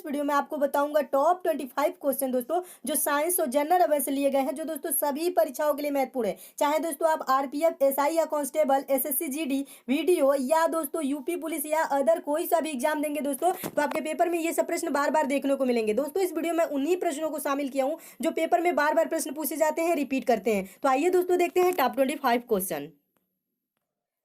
Video में आपको बताऊंगा टॉप 25 क्वेश्चन दोस्तों जो साइंस और जनरल अवेयर से लिए गए हैं, जो दोस्तों सभी परीक्षाओं के लिए महत्वपूर्ण है। चाहे दोस्तों आप आरपीएफ, एसआई या कांस्टेबल, एसएससी जीडी, वीडियो या दोस्तों यूपी पुलिस या अदर कोई सा भी एग्जाम देंगे दोस्तों, तो आपके पेपर में ये सब प्रश्न बार बार देखने को मिलेंगे। दोस्तों इस वीडियो में उन्हीं प्रश्नों को शामिल किया हूं जो पेपर में बार बार प्रश्न पूछे जाते हैं, रिपीट करते हैं। तो आइए दोस्तों देखते हैं टॉप 25 क्वेश्चन।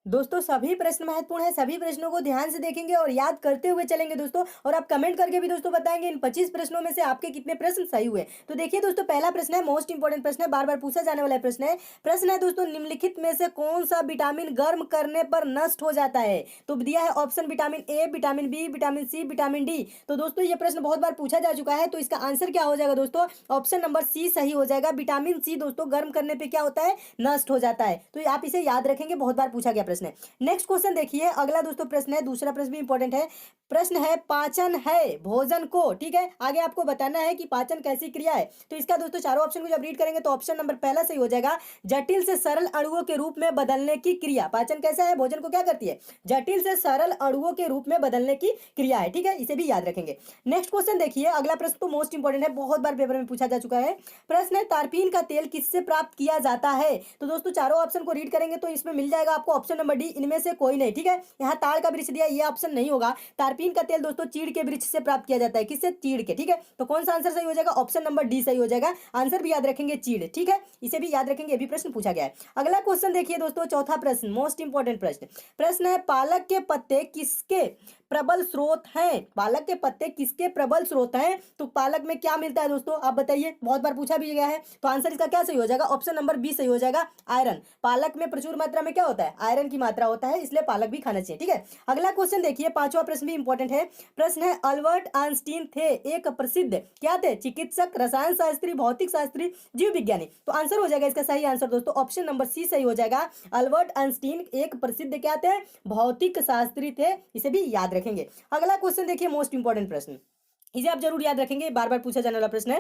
दोस्तों सभी प्रश्न महत्वपूर्ण है, सभी प्रश्नों को ध्यान से देखेंगे और याद करते हुए चलेंगे दोस्तों। और आप कमेंट करके भी दोस्तों बताएंगे इन 25 प्रश्नों में से आपके कितने प्रश्न सही हुए। तो देखिए दोस्तों, पहला प्रश्न है, मोस्ट इंपोर्टेंट प्रश्न है, बार बार पूछा जाने वाला प्रश्न है दोस्तों, निम्नलिखित में से कौन सा विटामिन गर्म करने पर नष्ट हो जाता है? तो दिया है option vitamin A, vitamin B, vitamin C, vitamin D. तो दोस्तों ये प्रश्न बहुत बार पूछा जा चुका है, तो इसका आंसर क्या हो जाएगा दोस्तों? ऑप्शन नंबर सी सही हो जाएगा। विटामिन सी दोस्तों गर्म करने पर क्या होता है? नष्ट हो जाता है। तो आप इसे याद रखेंगे, बहुत बार पूछा गया प्रश्न है। नेक्स्ट क्वेश्चन देखिए, अगला दोस्तों प्रश्न है, दूसरा प्रश्न भी इंपॉर्टेंट है। प्रश्न है, पाचन है भोजन को, ठीक है, आगे आपको बताना है कि पाचन कैसी क्रिया है। तो इसका दोस्तों चारों ऑप्शन को जब रीड करेंगे तो ऑप्शन नंबर पहला सही हो जाएगा, जटिल से सरल अणुओं के रूप में बदलने की क्रिया। पाचन कैसा है? भोजन को क्या करती है? जटिल से सरल अणुओं के रूप में बदलने की क्रिया है, ठीक है, इसे भी याद रखेंगे। नेक्स्ट क्वेश्चन देखिए, अगला प्रश्न तो मोस्ट इंपॉर्टेंट है, बहुत बार पेपर में पूछा जा चुका है। प्रश्न है, तारपीन का तेल किससे प्राप्त किया जाता है? तो दोस्तों चारों ऑप्शन को रीड करेंगे तो इसमें मिल जाएगा आपको ऑप्शन नंबर डी, इनमें से कोई नहीं, ठीक है। यहाँ ताड़ का वृक्ष दिया, ये ऑप्शन नहीं होगा। तारपीन का तेल दोस्तों चीड़ के वृक्ष से प्राप्त किया जाता है। किससे? चीड़ के, ठीक है। तो कौन सा आंसर सही हो जाएगा? ऑप्शन नंबर डी सही हो जाएगा। आंसर भी याद रखेंगे, चीड़, ठीक है, इसे भी याद रखेंगे, ये भी प्रश्न पूछा गया है। अगला क्वेश्चन देखिए दोस्तों, चौथा प्रश्न, मोस्ट इंपॉर्टेंट प्रश्न है, पालक के पत्ते किसके प्रबल स्रोत हैं? पालक के पत्ते किसके प्रबल स्रोत हैं? तो पालक में क्या मिलता है दोस्तों, आप बताइए, बहुत बार पूछा भी गया है। तो आंसर इसका क्या सही हो जाएगा? ऑप्शन नंबर बी सही हो जाएगा, आयरन। पालक में प्रचुर मात्रा में क्या होता है? आयरन की मात्रा होता है, इसलिए पालक भी खाना चाहिए, ठीक है। अगला क्वेश्चन देखिए, पांचवा प्रश्न भी इंपॉर्टेंट है। प्रश्न है, अल्बर्ट आइंस्टीन थे एक प्रसिद्ध क्या थे? चिकित्सक, रसायन शास्त्री, भौतिक शास्त्री, जीव विज्ञानी। तो आंसर हो जाएगा इसका सही आंसर दोस्तों ऑप्शन नंबर सी सही हो जाएगा। अल्बर्ट आइंस्टीन एक प्रसिद्ध क्या थे? भौतिक शास्त्री थे, इसे भी याद रखेंगे। अगला क्वेश्चन देखिए, मोस्ट इंपॉर्टेंट प्रश्न, इसे आप जरूर याद रखेंगे, बार बार पूछा जाने वाला प्रश्न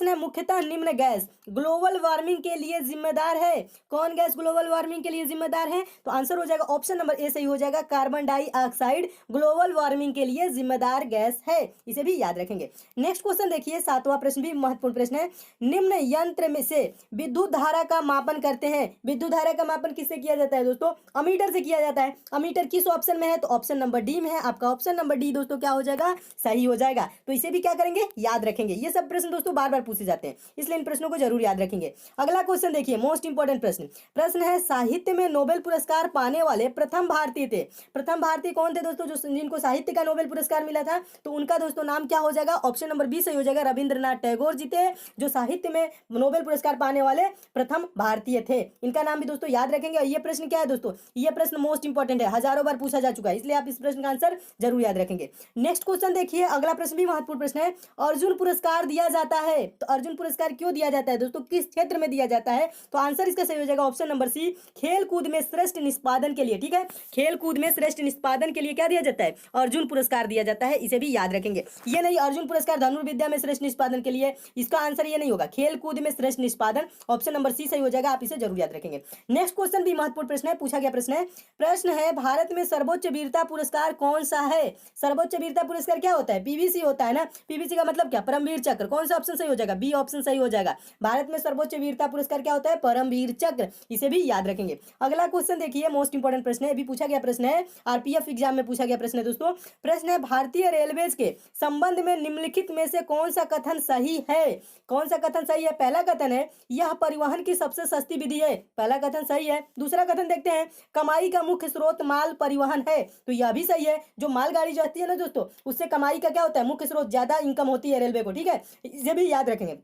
है, मुख्यतः निम्न गैस ग्लोबल वार्मिंग के लिए जिम्मेदार है? कौन गैस ग्लोबल वार्मिंग के लिए जिम्मेदार है? तो आंसर हो जाएगा ऑप्शन नंबर ए सही हो जाएगा, कार्बन डाइऑक्साइड ग्लोबल वार्मिंग के लिए जिम्मेदार गैस है, इसे भी याद रखेंगे। नेक्स्ट क्वेश्चन देखिए, सातवां प्रश्न भी महत्वपूर्ण प्रश्न है, निम्न यंत्र में से विद्युत धारा का मापन करते हैं। विद्युत धारा का मापन किससे किया जाता है दोस्तों? अमीटर से किया जाता है। अमीटर किस ऑप्शन में है? तो ऑप्शन नंबर डी में है। आपका ऑप्शन नंबर डी दोस्तों क्या हो जाएगा? सही हो जाएगा। तो इसे भी क्या करेंगे? याद रखेंगे। ये सब प्रश्न दोस्तों बार बार पूछे जाते हैं, इसलिए इन प्रश्नों को जरूर याद रखेंगे। अगला क्वेश्चन देखिए, मोस्ट इंपॉर्टेंट प्रश्न है, साहित्य में नोबेल पुरस्कार पाने वाले प्रथम भारतीय थे। प्रथम भारतीय कौन थे दोस्तों जो जिनको साहित्य का नोबेल पुरस्कार मिला था? तो उनका दोस्तों नाम क्या हो जाएगा? ऑप्शन नंबर बी सही हो जाएगा, रविंद्रनाथ टैगोर जी थे जो साहित्य में नोबेल पुरस्कार पाने वाले प्रथम भारतीय थे। इनका नाम भी दोस्तों याद रखेंगे। और ये प्रश्न क्या है दोस्तों? ये प्रश्न मोस्ट इंपॉर्टेंट है, हजारों बार पूछा जा चुका है, इसलिए आप इस प्रश्न का आंसर जरूर याद रखेंगे। नेक्स्ट क्वेश्चन देखिए, अगला प्रश्न भी महत्वपूर्ण प्रश्न है, अर्जुन पुरस्कार दिया जाता है, तो अर्जुन पुरस्कार क्यों दिया जाता है दोस्तों? किस क्षेत्र में दिया जाता है? तो आंसर इसका सही हो जाएगा ऑप्शन नंबर सी, खेल कूद में श्रेष्ठ निष्पादन के लिए, ठीक है। खेल कूद में श्रेष्ठ निष्पादन के लिए क्या दिया जाता है? अर्जुन पुरस्कार दिया जाता है, इसे भी याद रखेंगे। ये नहीं अर्जुन पुरस्कार धनुर्विद्या में श्रेष्ठ निष्पादन के लिए, इसका आंसर ये नहीं होगा, खेल कूद में श्रेष्ठ निष्पादन, ऑप्शन नंबर सी सही हो जाएगा, आप इसे जरूर याद रखेंगे। नेक्स्ट क्वेश्चन भी महत्वपूर्ण प्रश्न है, पूछा गया प्रश्न है, भारत में सर्वोच्च वीरता पुरस्कार कौन सा है? सर्वोच्च वीरता पुरस्कार क्या होता है? पीवीसी होता है ना। पीवीसी का मतलब क्या? परमवीर चक्र। कौन सा ऑप्शन सही हो जाएगा? बी ऑप्शन सही हो जाएगा। भारत में सर्वोच्च वीरता पुरस्कार क्या होता है? परमवीर चक्र, इसे भी याद रखेंगे। अगला क्वेश्चन देखिए, मोस्ट इंपॉर्टेंट प्रश्न है, अभी पूछा गया प्रश्न है, आरपीएफ एग्जाम में पूछा गया प्रश्न है दोस्तों। प्रश्न है, भारतीय रेलवेज के संबंध में निम्नलिखित में से कौन सा कथन सही है? कौन सा कथन सही है? पहला कथन है, यह परिवहन की सबसे सस्ती विधि है, पहला कथन सही है। दूसरा कथन देखते हैं, कमाई का मुख्य स्रोत माल परिवहन है, तो यह भी सही है। जो मालगाड़ी जो आती है ना दोस्तों, उससे कमाई का क्या होता है? मुख्य स्रोत, ज्यादा इनकम होती है रेलवे को, ठीक है, इसे भी याद रखेंगे।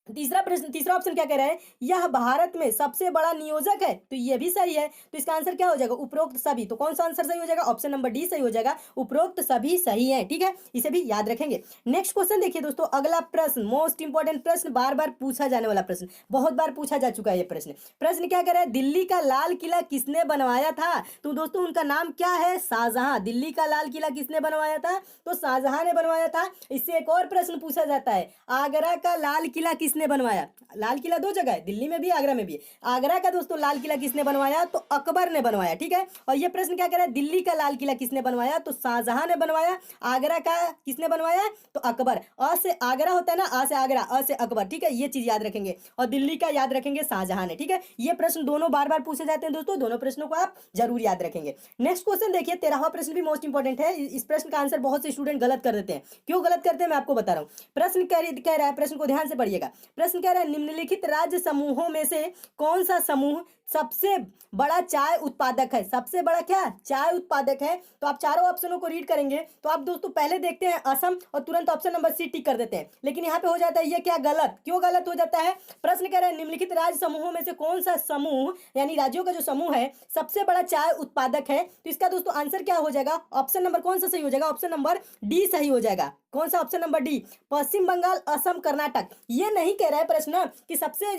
तीसरा ऑप्शन क्या कह रहा है? यह भारत में सबसे बड़ा नियोजक है, तो यह भी सही है। तो इसका आंसर क्या हो जाएगा? उपरोक्त सभी। तो कौन सा आंसर सही हो जाएगा? ऑप्शन नंबर डी सही हो जाएगा, उपरोक्त सभी सही है, ठीक है, इसे भी याद रखेंगे। नेक्स्ट क्वेश्चन देखिए दोस्तों, अगला प्रश्न मोस्ट इंपॉर्टेंट प्रश्न, बार बार पूछा जाने वाला प्रश्न, बहुत बार पूछा जा चुका है ये प्रश्न क्या कह रहा है? दिल्ली का लाल किला किसने बनवाया था? तो दोस्तों उनका नाम क्या है? शाहजहां। दिल्ली का लाल किला किसने बनवाया था? तो शाहजहां ने बनवाया था। इससे एक और प्रश्न पूछा जाता है, आगरा का लाल किला किसने किसने बनवाया? लाल किला दो जगह है, दिल्ली में भी आगरा में भी है। आगरा का दोस्तों लाल किला किसने बनवाया? तो अकबर ने बनवाया, ठीक है। और ये प्रश्न क्या कह रहा है? दिल्ली का लाल किला किसने बनवाया? तो शाहजहां ने बनवाया। आगरा का किसने बनवाया? तो अकबर। अ से आगरा होता है ना, आ से आगरा, अ से अकबर, ठीक है, ये चीज याद रखेंगे। और दिल्ली का याद रखेंगे शाहजहां ने, ठीक है। ये प्रश्न दोनों बार बार पूछे जाते हैं दोस्तों, दोनों प्रश्नों को आप जरूर याद रखेंगे। नेक्स्ट क्वेश्चन देखिए, 13वां प्रश्न भी मोस्ट इंपॉर्टेंट है। इस प्रश्न का आंसर बहुत से स्टूडेंट गलत कर देते हैं। क्यों गलत करते हैं मैं आपको बता रहा हूं। प्रश्न कह रहा है, प्रश्न को ध्यान से पढ़िएगा। प्रश्न कह रहा है निम्नलिखित राज्य समूहों में से कौन सा समूह सबसे बड़ा चाय उत्पादक है? सबसे बड़ा क्या? चाय उत्पादक है। तो आप चारों ऑप्शनों को रीड करेंगे तो आप दोस्तों पहले देखते हैं असम और तुरंत ऑप्शन नंबर सी टिक कर देते हैं, लेकिन यहाँ पे हो जाता है ये क्या गलत। क्यों गलत हो जाता है? प्रश्न कह रहा है निम्नलिखित राज्य समूहों में से कौन सा समूह, यानी राज्यों का जो समूह है, सबसे बड़ा चाय उत्पादक है। तो इसका दोस्तों आंसर क्या हो जाएगा? ऑप्शन नंबर कौन सा सही हो जाएगा? ऑप्शन नंबर डी सही हो जाएगा। कौन सा? ऑप्शन नंबर डी, पश्चिम बंगाल, असम, कर्नाटक। ये नहीं कह रहा है प्रश्न कि सबसे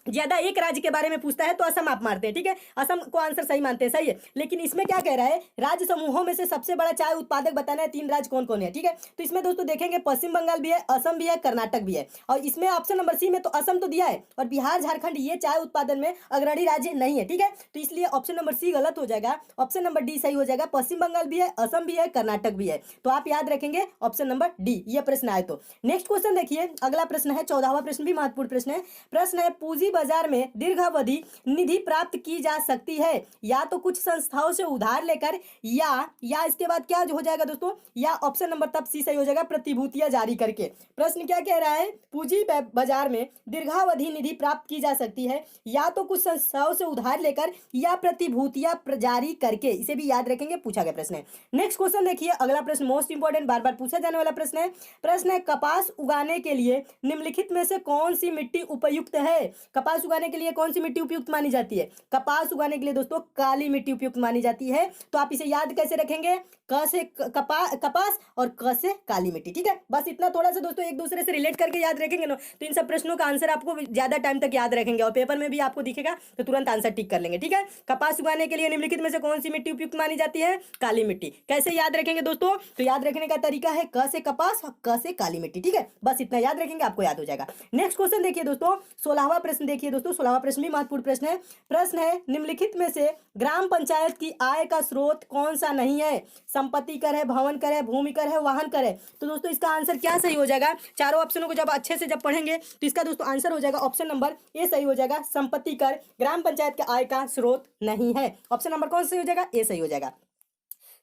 ज्यादा एक राज्य के बारे में पूछता है तो असम आप मारते हैं, ठीक है, असम को आंसर सही मानते हैं, सही है। लेकिन इसमें क्या कह रहा है? राज्य समूहों में से सबसे बड़ा चाय उत्पादक बताना है, 3 राज्य कौन कौन है, ठीक है। तो इसमें दोस्तों देखेंगे पश्चिम बंगाल भी है, असम भी है, कर्नाटक भी है। और इसमें ऑप्शन नंबर सी में तो असम तो दिया है, और बिहार, झारखंड ये चाय उत्पादन में अग्रणी राज्य नहीं है, ठीक है। तो इसलिए ऑप्शन नंबर सी गलत हो जाएगा, ऑप्शन नंबर डी सही हो जाएगा। पश्चिम बंगाल भी है, असम भी है, कर्नाटक भी है। तो आप याद रखेंगे ऑप्शन नंबर डी, ये प्रश्न आए तो। नेक्स्ट क्वेश्चन देखिए, अगला प्रश्न है 14वां प्रश्न भी महत्वपूर्ण प्रश्न है। प्रश्न है पूंजी बाजार में दीर्घावधि निधि प्राप्त की जा सकती है या तो कुछ संस्थाओं से उधार लेकर, या इसके बाद क्या हो जाएगा दोस्तों? या ऑप्शन नंबर तब सी सही हो जाएगा, प्रतिभूतियां जारी करके। प्रश्न क्या कह रहा है? पूंजी बाजार में दीर्घावधि निधि प्राप्त की जा सकती है या तो कुछ संस्थाओं से उधार लेकर या प्रतिभूतियां जारी करके। इसे भी याद रखेंगे, पूछा गया प्रश्न है। नेक्स्ट क्वेश्चन देखिए, अगला प्रश्न मोस्ट इंपॉर्टेंट, बार बार पूछा जाने वाला प्रश्न है। प्रश्न है कपास उगाने के लिए निम्नलिखित में से कौन सी मिट्टी उपयुक्त है? कपास उगाने के लिए कौन सी मिट्टी उपयुक्त मानी जाती है? कपास उगाने के लिए दोस्तों काली मिट्टी उपयुक्त मानी जाती है। तो आप इसे याद कैसे रखेंगे? क से कपास और क से काली मिट्टी, ठीक है। बस इतना थोड़ा सा दोस्तों एक दूसरे से रिलेट करके याद रखेंगे ना, तो इन सब प्रश्नों का आंसर आपको ज्यादा टाइम तक याद रखेंगे और पेपर में भी आपको दिखेगा तो तुरंत आंसर टिक कर लेंगे, ठीक है। कपास उगाने के लिए निम्नलिखित में से कौन सी मिट्टी उपयुक्त मानी जाती है? काली मिट्टी। कैसे याद रखेंगे दोस्तों? तो याद रखने का तरीका है क से कपास और क से काली मिट्टी, ठीक है। बस इतना याद रखेंगे, आपको याद हो जाएगा। नेक्स्ट क्वेश्चन देखिए दोस्तों, 16वां प्रश्न देखिए दोस्तों, 16वां प्रश्न भी महत्वपूर्ण प्रश्न है। प्रश्न है निम्नलिखित में से ग्राम पंचायत की आय का स्रोत कौन सा नहीं है? संपत्ति कर है, भवन कर है, भूमि कर है, वाहन कर है। तो दोस्तों इसका आंसर क्या सही हो जाएगा? चारों ऑप्शनों को जब अच्छे से पढ़ेंगे तो इसका दोस्तों आंसर हो जाएगा ऑप्शन नंबर ए सही हो जाएगा, संपत्ति कर ग्राम पंचायत के आय का स्रोत नहीं है। ऑप्शन नंबर कौन सही हो जाएगा? ए सही हो जाएगा।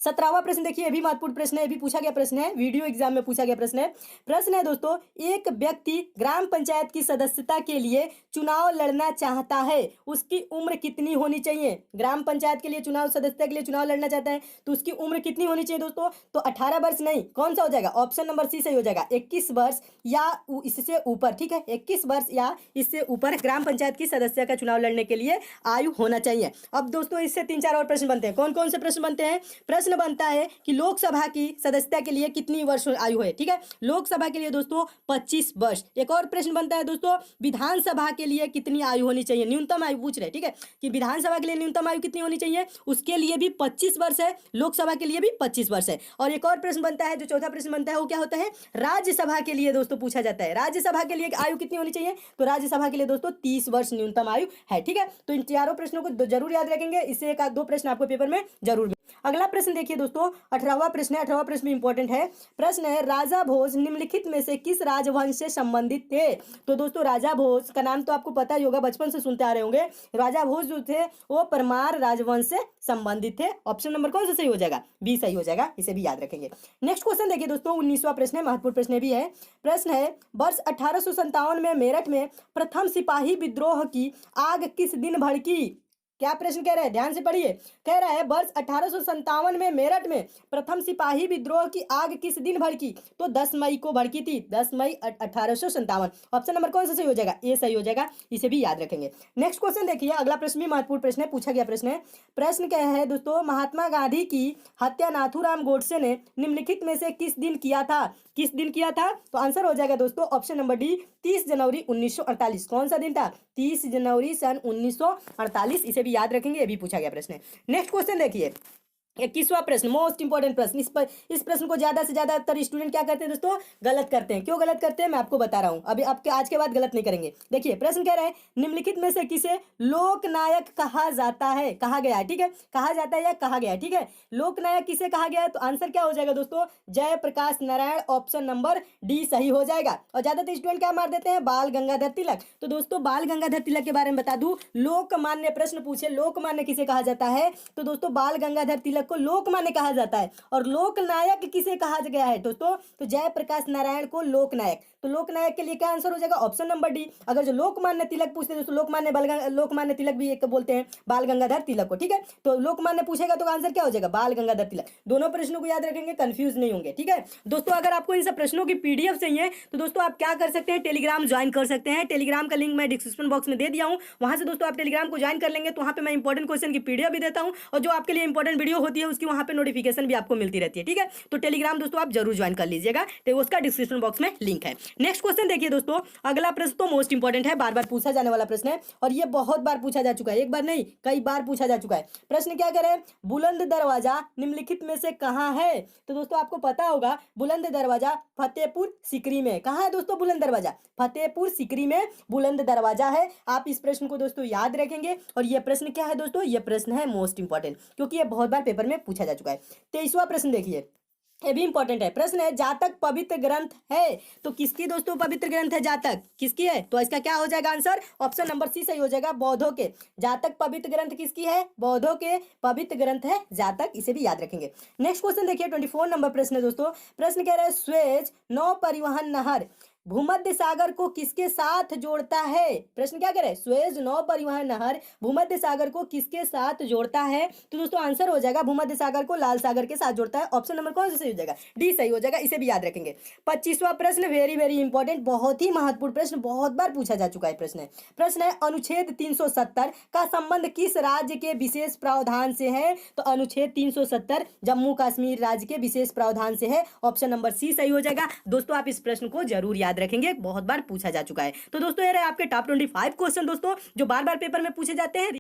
17वां प्रश्न देखिए, ये भी महत्वपूर्ण प्रश्न है, ये भी पूछा गया प्रश्न है, वीडियो एग्जाम में पूछा गया प्रश्न है। प्रश्न है दोस्तों, एक व्यक्ति ग्राम पंचायत की सदस्यता के लिए चुनाव लड़ना चाहता है, उसकी उम्र कितनी होनी चाहिए? ग्राम पंचायत के लिए चुनाव, सदस्यता के लिए चुनाव लड़ना चाहता है तो उसकी उम्र कितनी होनी चाहिए दोस्तों? तो 18 वर्ष नहीं, कौन सा हो जाएगा? ऑप्शन नंबर सी सही हो जाएगा, 21 वर्ष या इससे ऊपर, ठीक है, 21 वर्ष या इससे ऊपर ग्राम पंचायत की सदस्य का चुनाव लड़ने के लिए आयु होना चाहिए। अब दोस्तों इससे 3-4 और प्रश्न बनते हैं। कौन कौन से प्रश्न बनते हैं? प्रश्न बनता है कि लोकसभा की सदस्यता के लिए कितनी वर्ष आयु है, ठीक है, लोकसभा के लिए दोस्तों 25 वर्ष। एक और प्रश्न बनता है दोस्तों, विधानसभा के लिए कितनी आयु होनी चाहिए? न्यूनतम आयु पूछ रहे, ठीक है, कि विधानसभा के लिए न्यूनतम आयु कितनी होनी चाहिए? उसके लिए भी 25 वर्ष है, लोकसभा के लिए भी 25 वर्ष है। और एक और प्रश्न बनता है, जो चौथा प्रश्न बनता है वो क्या होता है? राज्यसभा के लिए दोस्तों पूछा जाता है, राज्यसभा के लिए आयु कितनी होनी चाहिए? तो राज्यसभा के लिए दोस्तों 30 वर्ष न्यूनतम आयु है, ठीक है। तो इन चारों प्रश्नों को जरूर याद रखेंगे, इससे 1-2 प्रश्न आपको पेपर में जरूर। अगला प्रश्न देखिए दोस्तों, 18वां प्रश्न है, 18वां प्रश्न भी इंपॉर्टेंट है। प्रश्न है राजा भोज निम्नलिखित में से किस राजवंश से संबंधित थे? तो दोस्तों राजा भोज का नाम तो आपको पता ही होगा, बचपन से सुनते आ रहे होंगे। राजा भोज जो थे वो परमार राजवंश से संबंधित थे। ऑप्शन नंबर कौन सा सही हो जाएगा? बी सही हो जाएगा, इसे भी याद रखेंगे। नेक्स्ट क्वेश्चन देखिए दोस्तों, 19वां प्रश्न है, महत्वपूर्ण प्रश्न भी है। प्रश्न है वर्ष 1857 में मेरठ में प्रथम सिपाही विद्रोह की आग किस दिन भड़की? क्या प्रश्न कह रहा है? ध्यान से पढ़िए। कह रहा है वर्ष 1857 में मेरठ में प्रथम सिपाही विद्रोह की आग किस दिन भड़की? तो 10 मई को भड़की थी, 10 मई 1857। ऑप्शन नंबर कौन सा सही हो जाएगा? ए सही हो जाएगा, इसे भी याद रखेंगे। नेक्स्ट क्वेश्चन देखिए, अगला प्रश्न भी महत्वपूर्ण प्रश्न है, पूछा गया प्रश्न है। प्रश्न क्या है दोस्तों, महात्मा गांधी की हत्या नाथूराम गोडसे ने निम्नलिखित में से किस दिन किया था? किस दिन किया था? तो आंसर हो जाएगा दोस्तों ऑप्शन नंबर डी, 30 जनवरी 1948। कौन सा दिन था? 30 जनवरी सन 1948, इसे भी याद रखेंगे, ये भी पूछा गया प्रश्न है। नेक्स्ट क्वेश्चन देखिए, 21वां प्रश्न, मोस्ट इंपॉर्टेंट प्रश्न। इस प्रश्न को ज्यादा से ज्यादातर स्टूडेंट क्या करते हैं दोस्तों, गलत करते हैं। क्यों गलत करते हैं मैं आपको बता रहा हूं, अभी आपके आज के बाद गलत नहीं करेंगे। देखिए प्रश्न कह रहा है निम्नलिखित में से किसे लोकनायक कहा जाता है, कहा गया है, ठीक है, कहा जाता है या कहा गया है, ठीक है। लोकनायक किसे कहा गया है, तो आंसर क्या हो जाएगा दोस्तों, Jayaprakash Narayan, option number D सही हो जाएगा। और ज्यादातर स्टूडेंट क्या मार देते हैं, बाल गंगाधर तिलक। तो दोस्तों बाल गंगाधर तिलक के बारे में बता दूं, लोकमान्य प्रश्न पूछे लोकमान्य किसे कहा जाता है, तो दोस्तों बाल गंगाधर तिलक को लोकमान्य कहा जाता है। और लोकनायक किसे कहा गया है दोस्तों, तो जयप्रकाश नारायण को लोकनायक। तो लोकनायक के लिए क्या आंसर हो जाएगा, ऑप्शन नंबर डी। अगर जो लोकमान्य तिलक पूछते हैं दोस्तों, लोकमान्य तिलक भी एक बोलते हैं बाल गंगाधर तिलक को, ठीक है। तो लोकमान्य पूछेगा तो आंसर क्या हो जाएगा, बाल गंगाधर तिलक। दोनों प्रश्नों को याद रखेंगे, कंफ्यूज नहीं होंगे, ठीक है दोस्तों। अगर आपको इन सब प्रश्नों की पीडीएफ चाहिए तो दोस्तों आप क्या कर सकते हैं, टेलीग्राम ज्वाइन कर सकते हैं। टेलीग्राम का लिंक मैं डिस्क्रिप्शन बॉक्स में दे दिया हूं, वहां से दोस्तों आप टेलीग्राम को ज्वाइन कर लेंगे तो वहां पे मैं इंपॉर्टेंट क्वेश्चन की पीडीएफ भी देता हूं, और जो आपके लिए इंपॉर्टेंट वीडियो होती है उसकी वहां पे नोटिफिकेशन भी आपको मिलती रहती है, ठीक है। तो टेलीग्राम दोस्तों आप जरूर ज्वाइन कर लीजिएगा, तो उसका डिस्क्रिप्शन बॉक्स में लिंक है। नेक्स्ट क्वेश्चन देखिए दोस्तों, अगला प्रश्न तो मोस्ट इंपॉर्टेंट है, बार बार पूछा जाने वाला प्रश्न है, और ये बहुत बार पूछा जा चुका है, एक बार नहीं कई बार पूछा जा चुका है। प्रश्न क्या करें, बुलंद दरवाजा निम्नलिखित में से कहां है। तो दोस्तों आपको पता होगा बुलंद दरवाजा फतेहपुर सीकरी में। कहां है दोस्तों बुलंद दरवाजा, फतेहपुर सीकरी में बुलंद दरवाजा है। आप इस प्रश्न को दोस्तों याद रखेंगे। और यह प्रश्न क्या है दोस्तों, यह प्रश्न है मोस्ट इंपॉर्टेंट, क्योंकि यह बहुत बार पेपर में पूछा जा चुका है। 23वां प्रश्न देखिए, ये भी इंपॉर्टेंट है। प्रश्न है जातक पवित्र ग्रंथ है, तो किसकी दोस्तों पवित्र ग्रंथ है, जातक किसकी है, तो इसका क्या हो जाएगा आंसर, ऑप्शन नंबर सी सही हो जाएगा, बौद्धों के। जातक पवित्र ग्रंथ किसकी है, बौद्धों के पवित्र ग्रंथ है जातक, इसे भी याद रखेंगे। नेक्स्ट क्वेश्चन देखिए 24 नंबर प्रश्न है दोस्तों। प्रश्न कह रहा है स्वेज नौ परिवहन नहर भूमध्य सागर को किसके साथ जोड़ता है। प्रश्न क्या करे, स्वेज नौ परिवहन नहर भूमध्य सागर को किसके साथ जोड़ता है, तो दोस्तों आंसर हो जाएगा भूमध्य सागर को लाल सागर के साथ जोड़ता है। ऑप्शन नंबर कौन सा सही हो जाएगा, डी सही हो जाएगा, इसे भी याद रखेंगे। 25वां प्रश्न वेरी वेरी इंपॉर्टेंट, बहुत ही महत्वपूर्ण प्रश्न, बहुत बार पूछा जा चुका है प्रश्न है। प्रश्न है अनुच्छेद 370 का संबंध किस राज्य के विशेष प्रावधान से है, तो अनुच्छेद 370 जम्मू कश्मीर राज्य के विशेष प्रावधान से है। ऑप्शन नंबर सी सही हो जाएगा। दोस्तों आप इस प्रश्न को जरूर याद रखेंगे, बहुत बार पूछा जा चुका है। तो दोस्तों ये रहे आपके टॉप 25 क्वेश्चन दोस्तों, जो बार बार पेपर में पूछे जाते हैं।